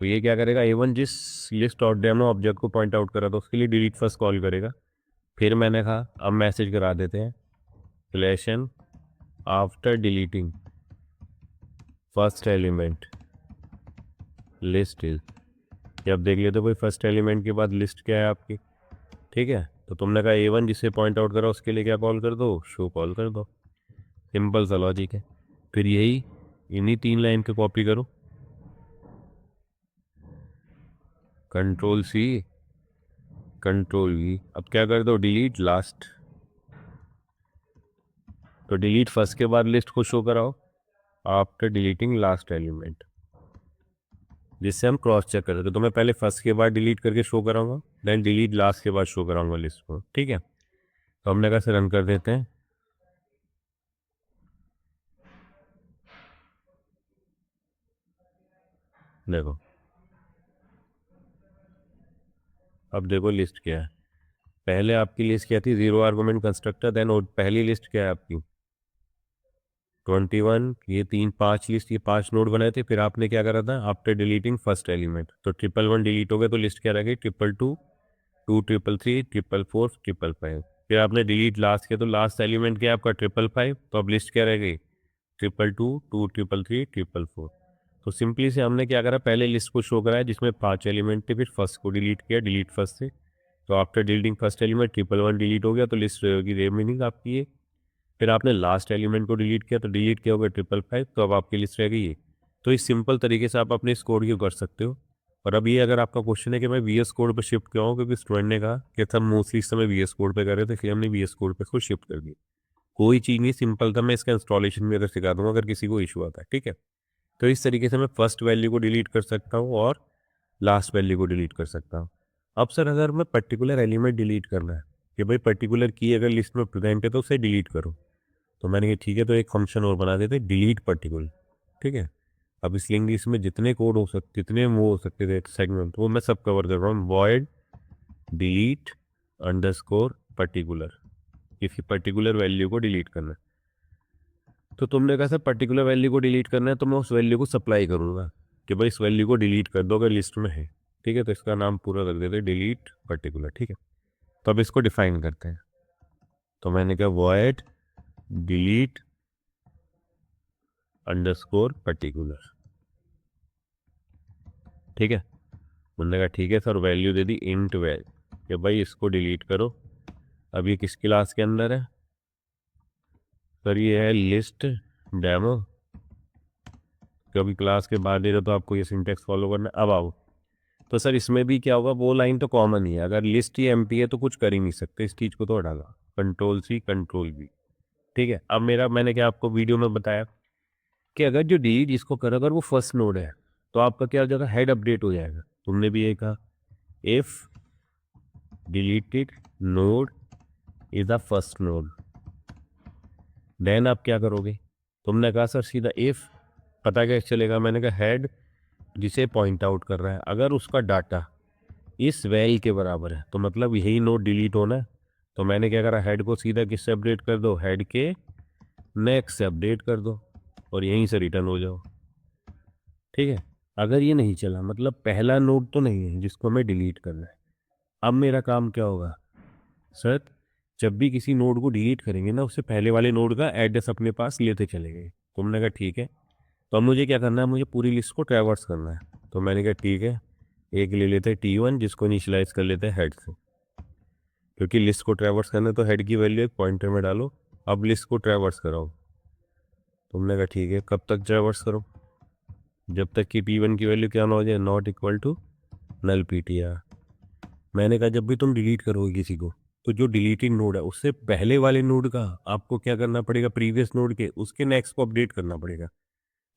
तो ये क्या करेगा, A1 जिस लिस्ट और डेमो ऑब्जेक्ट को पॉइंट आउट करा था उसके लिए डिलीट फर्स्ट कॉल करेगा। फिर मैंने कहा अब मैसेज करा देते हैं, relation after deleting first element list is, ये अब देख लेते भाई फर्स्ट एलिमेंट के बाद लिस्ट क्या है आपकी, ठीक है। तो तुमने कहा A1 जिसे पॉइंट आउट करा उसके लिए क्या कॉल कर दो, शो कॉल कर दो, सिंपल सा लॉजिक है। फिर यही इन्हीं 3 लाइन को कॉपी करो, कंट्रोल सी कंट्रोल वी, अब क्या कर दो, डिलीट लास्ट, तो डिलीट फर्स्ट के बाद लिस्ट को शो कराओ आफ्टर डिलीटिंग लास्ट एलिमेंट, जिससे हम क्रॉस चेक कर सकते। तो मैं पहले फर्स्ट के बाद डिलीट करके शो कराऊंगा, देन डिलीट लास्ट के बाद शो कराऊंगा लिस्ट को, ठीक है। तो हमने कैसे रन कर देते हैं, देखो अब देखो लिस्ट क्या है, पहले आपकी लिस्ट क्या थी, 0 आर्गुमेंट कंस्ट्रक्टर, देन पहली लिस्ट क्या है आपकी 21, ये 3 5 लिस्ट, ये 5 नोड बनाए थे। फिर आपने क्या करा था, आफ्टर डिलीटिंग फर्स्ट एलिमेंट, तो 1 1 डिलीट हो गए, तो लिस्ट क्या रह गई 2 2 2 2 3 3 4 4 5 5। फिर आपने डिलीट लास्ट किया, तो लास्ट एलिमेंट क्या है आपका 5 5, तो अब लिस्ट क्या रह गई 2 2 2 3 3 4 4। तो सिंपली से हमने क्या करा, पहले लिस्ट को शो कराया जिसमें 5 एलिमेंट थे, फिर फर्स्ट को डिलीट किया डिलीट फर्स्ट से, तो after deleting first element 1 1 delete हो गया, तो लिस्ट रहेगी रिमेनिंग आपकी ये। फिर आपने लास्ट एलिमेंट को डिलीट किया, तो डिलीट किया होगा 5 5, तो अब आपकी लिस्ट रह गई है। तो इस सिंपल तरीके से आप अपने इस कोड को कर सकते हो। और अब ये अगर आपका क्वेश्चन है कि मैं VS कोड पर शिफ्ट क्यों हूँ, क्योंकि स्टूडेंट ने कहा कि सब मोस्टली इस समय VS कोड पे कर रहे थे, इसलिए हमने VS कोड पे खुद शिफ्ट कर दिया। कोई चीज़ नहीं, सिंपल था, मैं इसका इंस्टॉलेशन भी अगर सिखा दूंगा अगर किसी को इशू आता है, ठीक है। तो इस तरीके से मैं फर्स्ट वैल्यू को डिलीट कर सकता हूँ और लास्ट वैल्यू को डिलीट कर सकता हूँ। अब सर अगर मैं पर्टिकुलर एलिमेंट डिलीट करना है कि भाई पर्टिकुलर की अगर लिस्ट में प्रेजेंट है तो उसे डिलीट करो, तो मैंने कहा ठीक है, तो एक फंक्शन और बना देते डिलीट पर्टिकुलर, ठीक है। अब इस लिंक लिस्ट में जितने कोड हो सकते, जितने वो हो सकते थे सेगमेंट, वो मैं सब कवर कर रहा हूँ। वॉइड डिलीट अंडरस्कोर पर्टिकुलर, किसी पर्टिकुलर वैल्यू को डिलीट करना है। तो तुमने कहा सर पर्टिकुलर वैल्यू को डिलीट करना है, तो मैं उस वैल्यू को सप्लाई करूँगा कि भाई इस वैल्यू को डिलीट कर दो अगर लिस्ट में है। ठीक है, तो इसका नाम पूरा कर देते डिलीट पर्टिकुलर। ठीक है, तो अब इसको डिफाइन करते हैं। तो मैंने कहा वॉइड डिलीट अंडरस्कोर पर्टिकुलर। ठीक है, उन्होंने कहा ठीक है सर, वैल्यू दे दी इंट वैल कि भाई इसको डिलीट करो। अब ये किस क्लास के अंदर है सर? ये है लिस्ट डेमो। कभी क्लास के बाद दे दो तो आपको ये सिंटेक्स फॉलो करना। अब आओ, तो सर इसमें भी क्या होगा, वो लाइन तो कॉमन ही है, अगर लिस्ट ही एम्प्टी है तो कुछ कर ही नहीं सकते, इस चीज़ को तो हटा दो, कंट्रोल सी कंट्रोल वी। ठीक है, अब मैंने क्या आपको वीडियो में बताया कि अगर जो डिलीट इसको कर, अगर वो फर्स्ट नोड है तो आपका क्या हो जाएगा, हेड अपडेट हो जाएगा। तुमने भी ये कहा if deleted node is the first node, then आप क्या करोगे? तुमने कहा सर सीधा इफ, पता क्या चलेगा? मैंने कहा हेड जिसे पॉइंट आउट कर रहा है, अगर उसका डाटा इस वैल के बराबर है तो मतलब यही नोड डिलीट होना है। तो मैंने क्या करा, हेड को सीधा किससे अपडेट कर दो, हेड के नेक्स्ट से अपडेट कर दो और यहीं से रिटर्न हो जाओ। ठीक है, अगर ये नहीं चला, मतलब पहला नोड तो नहीं है जिसको हमें डिलीट करना है। अब मेरा काम क्या होगा सर, जब भी किसी नोड को डिलीट करेंगे ना, उससे पहले वाले नोड का एड्रेस अपने पास लेते चले गए। तुमने कहा ठीक है, तो अब मुझे क्या करना है, मुझे पूरी लिस्ट को ट्रैवर्स करना है। तो मैंने कहा ठीक है, एक ले लेते हैं T1 जिसको इनिशियलाइज कर लेते हैं हेड से, क्योंकि लिस्ट को ट्रैवर्स करना है तो हेड की वैल्यू एक पॉइंटर में डालो। अब लिस्ट को ट्रैवर्स कराओ। तुमने कहा ठीक है, कब तक ट्रैवर्स करो? जब तक कि T1 की वैल्यू क्या ना हो जाए, not equal to null PTR। मैंने कहा जब भी तुम डिलीट करोगे किसी को, तो जो डिलीटेड नोड है उससे पहले वाले नोड का आपको क्या करना पड़ेगा, प्रीवियस नोड के उसके नेक्स्ट को अपडेट करना पड़ेगा।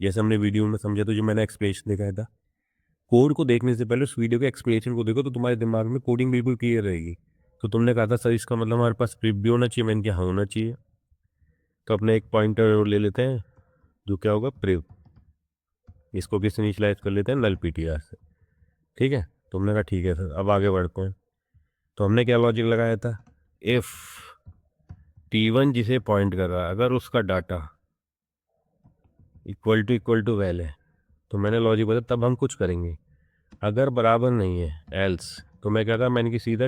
जैसे हमने वीडियो में समझा, तो जो मैंने एक्सप्लेनेशन दिखाया था, कोड को देखने से पहले उस वीडियो के एक्सप्लेनेशन को देखो तो तुम्हारे दिमाग में कोडिंग बिल्कुल क्लियर रहेगी। तो तुमने कहा था सर इसका मतलब हमारे पास प्रिव भी होना चाहिए, मैंने क्या होना चाहिए। तो अपने एक पॉइंटर ले लेते हैं जो क्या होगा प्रिव, इसको किस इनिशियलाइज कर लेते हैं, नल PTR से। ठीक है, तुमने कहा ठीक है सर, अब आगे बढ़ते हैं। तो हमने क्या लॉजिक लगाया था, इफ T1 जिसे पॉइंट कर रहा है अगर उसका डाटा इक्वल टू वैल है, तो मैंने लॉजिक बताया तब हम कुछ करेंगे। अगर बराबर नहीं है एल्स, तो मैं क्या कहा, मैंने कि सीधा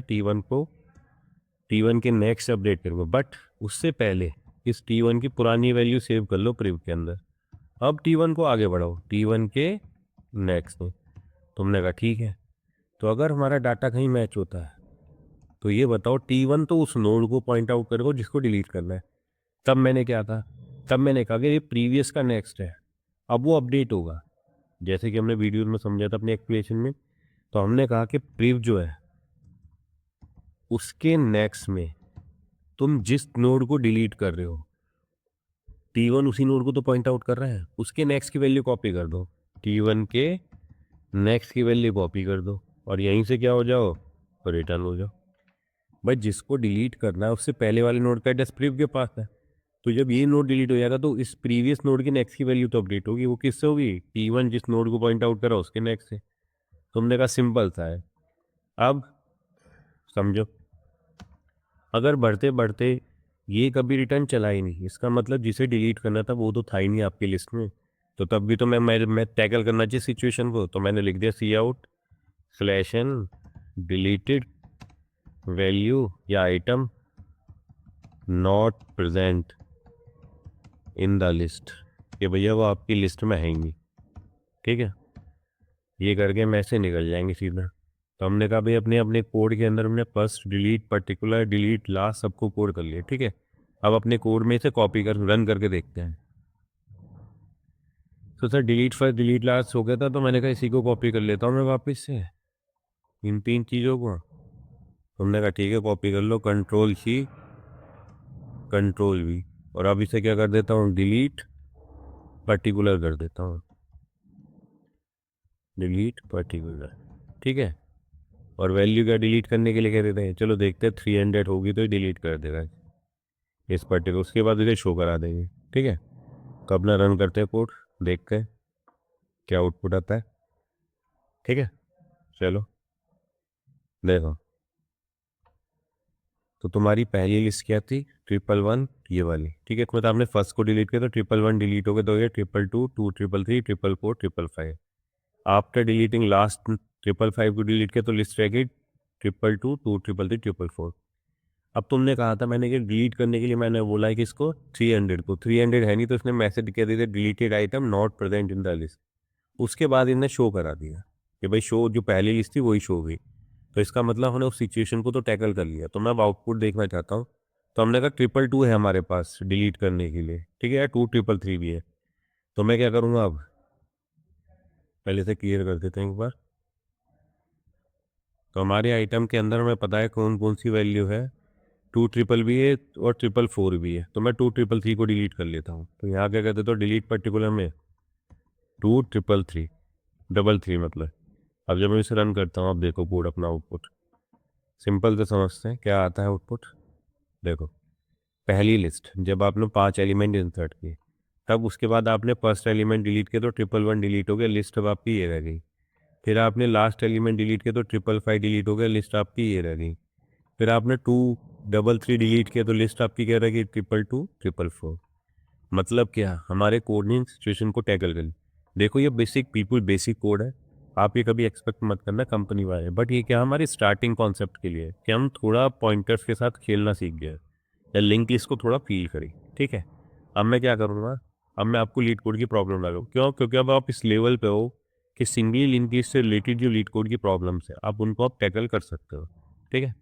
T1 के नेक्स्ट अपडेट करूँगा, बट उससे पहले इस T1 की पुरानी वैल्यू सेव कर लो प्रिव के अंदर। अब T1 को आगे बढ़ाओ T1 के नेक्स्ट में। तुमने कहा ठीक है, तो अगर हमारा डाटा कहीं मैच होता है तो ये बताओ T1 तो उस नोड को पॉइंट आउट करेगा जिसको डिलीट करना है। तब मैंने क्या था, तब मैंने कहा कि ये प्रीवियस का नेक्स्ट है, अब वो अपडेट होगा। जैसे कि हमने वीडियो में समझा था अपने एक्सप्लेनेशन में, तो हमने कहा कि प्रिव जो है उसके नेक्स्ट में तुम जिस नोड को डिलीट कर रहे हो, T1 उसी नोड को तो पॉइंट आउट कर रहा है, उसके नेक्स्ट की वैल्यू कॉपी कर दो, T1 के नेक्स्ट की वैल्यू कॉपी कर दो और यहीं से क्या हो जाओ, रिटर्न हो जाओ। भाई जिसको डिलीट करना है उससे पहले वाले नोड का एड्रेस प्रिव के पास है, तो जब ये नोड डिलीट हो जाएगा तो इस प्रीवियस नोड की नेक्स्ट की वैल्यू तो अपडेट होगी। वो किससे होगी, T1 जिस नोड को पॉइंट आउट करा उसके नेक्स्ट से। तुमने कहा सिंपल सा है। अब समझो, अगर बढ़ते बढ़ते ये कभी रिटर्न चला ही नहीं, इसका मतलब जिसे डिलीट करना था वो तो था ही नहीं आपकी लिस्ट में। तो तब भी तो मैं टैकल करना चाहिए सिचुएशन को, तो मैंने लिख दिया cout/n डिलीटेड वैल्यू या item not present in the list, कि भैया वो आपकी लिस्ट में है ही नहीं। ठीक है, ये करके मैसेज निकल जाएंगे सीधा। तो हमने कहा भाई अपने अपने कोड के अंदर हमने first delete particular delete last सबको कोड कर लिया। ठीक है, अब अपने कोड में से कॉपी कर रन करके देखते हैं। तो sir delete first delete last हो गया था, तो मैंने कहा इसी को कॉपी कर लेता हूँ मैं वापस से, इन तीन चीज़ों को। तुमने कहा ठीक है, कॉपी कर लो, कंट्रोल-C कंट्रोल-V, और अब इसे क्या कर देता हूँ, डिलीट पर्टिकुलर कर देता हूँ, डिलीट पर्टिकुलर। ठीक है, और वैल्यू क्या डिलीट करने के लिए कह देते हैं, चलो देखते हैं 300 होगी तो डिलीट कर देगा इस पर्टिकुलर, उसके बाद इसे शो करा देंगे। ठीक है, तो अपना रन करते हैं कोड, देखते हैं। क्या आउटपुट आता है, ठीक है। चलो देखो, तो तुम्हारी पहली लिस्ट क्या थी, 111 ये वाली, ठीक है। मतलब आपने फर्स्ट को डिलीट किया तो 111 डिलीट हो गया, तो ये 222, 233, 444, 555। आफ्टर डिलीटिंग लास्ट 555 को डिलीट किया तो लिस्ट रह गई 222, 233, 444। अब तुमने कहा था, मैंने कि डिलीट करने के लिए मैंने बोला है कि इसको 300 को, 300 है नहीं, तो इसने मैसेज कह दिया deleted item not present in the list. उसके बाद इन्हें शो करा दिया कि भाई शो, जो पहली लिस्ट थी वही शो हुई। तो इसका मतलब हमने उस सिचुएशन को तो टैकल कर लिया। तो मैं अब आउटपुट देखना चाहता हूँ। तो हमने कहा 222 है हमारे पास डिलीट करने के लिए, ठीक है, 2333 भी है। तो मैं क्या करूँगा, अब पहले से क्लियर कर देते हैं एक बार। तो हमारे आइटम के अंदर हमें पता है कौन कौन सी वैल्यू है, 2 भी है और 444 भी है। तो मैं 2333 को डिलीट कर लेता हूँ। तो यहाँ क्या कहते, तो डिलीट पर्टिकुलर में 2333, 33 मतलब। अब जब मैं इसे रन करता हूँ, अब देखो कोड अपना आउटपुट सिंपल से समझते हैं क्या आता है आउटपुट। देखो, पहली लिस्ट जब आपने 5 एलिमेंट इंसर्ट किए, तब उसके बाद आपने फर्स्ट एलिमेंट डिलीट किया तो 111 डिलीट हो गया, लिस्ट अब आपकी ये रह गई। फिर आपने लास्ट एलिमेंट डिलीट किया तो 555 डिलीट हो गया, लिस्ट आपकी ये रह गई। फिर आपने 233 डिलीट किया तो लिस्ट आपकी क्या रह गई, 222, 444। मतलब क्या, हमारे कोड ने सिचुएशन को टैकल कर। देखो ये बेसिक पीपल बेसिक कोड है, आप ये कभी एक्सपेक्ट मत करना कंपनी वाले, बट ये क्या हमारी स्टार्टिंग कॉन्सेप्ट के लिए कि हम थोड़ा पॉइंटर्स के साथ खेलना सीख गए या लिंक लिस्ट को थोड़ा फील करें, ठीक है। अब मैं क्या करूँगा, अब मैं आपको लीड कोड की प्रॉब्लम लगाऊँ, क्यों, क्योंकि अब आप इस लेवल पे हो कि सिंगली लिंक लिस्ट से रिलेटेड जो लीड कोड की प्रॉब्लम्स है आप उनको आप टैकल कर सकते हो, ठीक है।